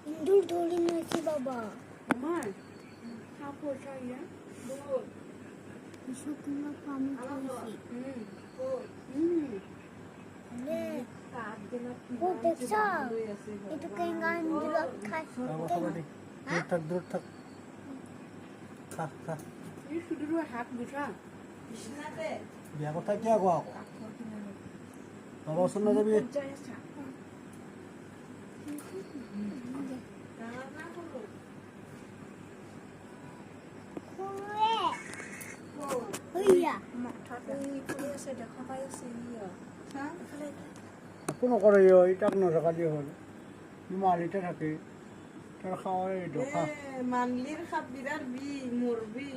ইন্দুর ধরে নিয়েছি বাবা। আমার সাপ ওঠা ইয়া বল শুকনো পানি খাইছি। সাপ দেনা কি ও দেখছ এটা কেঙ্গা ইন্দুর খাইছে। দূর থাক খা খা এই শুধু হাত বুঝা বিছনাতে বিয়া কথা কি আগো আগো বাবা ওসব না যাবি যায় আছে হইয়া মাথাতে ফুলে আছে দেখা পাই আছে ইয়া হ্যাঁ এখানে কোনো করে এটা কোনো টাকা দিয়ে হল মালিটা থাকে তার খাওয়া এই খা মানলির খাপ বিরাট বি মুরবি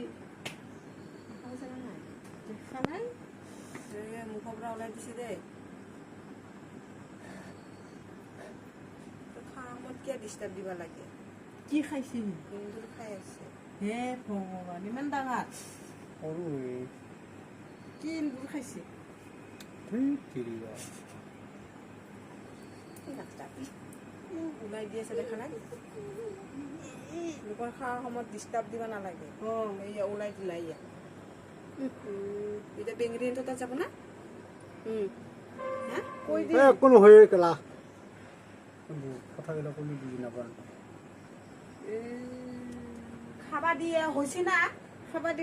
দেখা নাই মুখবরা ওলাই দিছে দে খামত কিয় ডিষ্টাৰ্ব দিবা লাগে কি খাইছে ইন্দুৰ খাই আছে হে ভগৱান ইমান ডাঙৰ সৰু কি ইন্দুৰ খাইছে ওলাই দি আছে দেখা নাই লোকৰ খোৱাৰ সময়ত ডিষ্টাৰ্ব দিব নালাগে এয়া ওলাই দিলা ইয়া এতিয়া বেঙেৰী তাত যাব না কৈ দি কোনো হয়ে গেলা কথাগুলো কোনো বুঝি না পারেন খাবা দিয়ে হৈছে না খাবা দি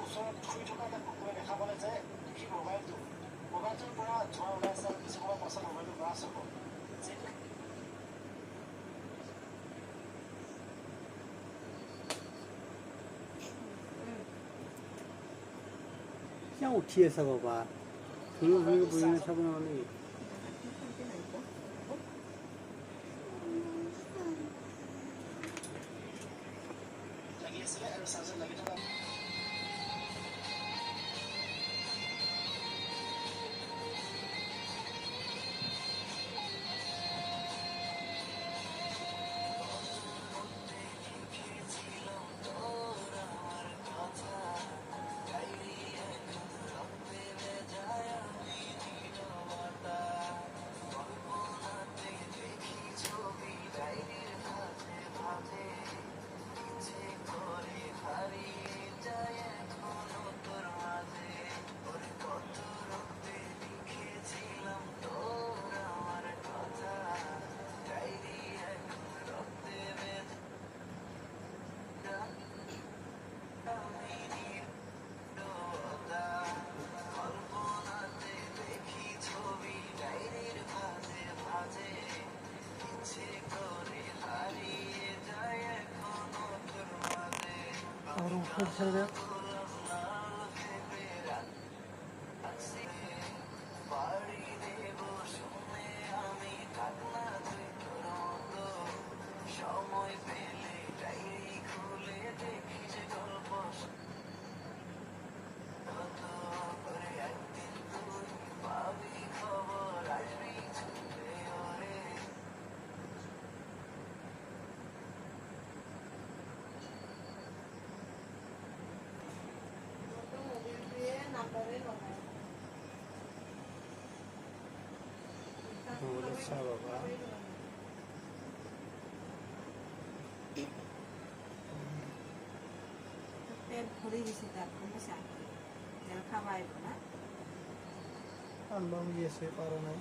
ওচৰত শুই থকা এটা কুকুৰে দেখা পালে যে সি মোবাইলটোৰ পৰা ধোঁৱা ওলাই আছে আৰু কিছু সময় পাছত মোবাইলটো ব্ৰাছ হ'ব কিয় উঠি আছে বাবা ঘূৰি ঘূৰি বহি চাব নালাগে লাগি আছিলে আৰু চাৰ্জত লাগি থকা और ऊपर चल गया अच्छा बाबा পেট ভৰি গৈছে তাত গম পাইছা তেল খাব আহিব না আনবা বুজি আছে পাৰা নাই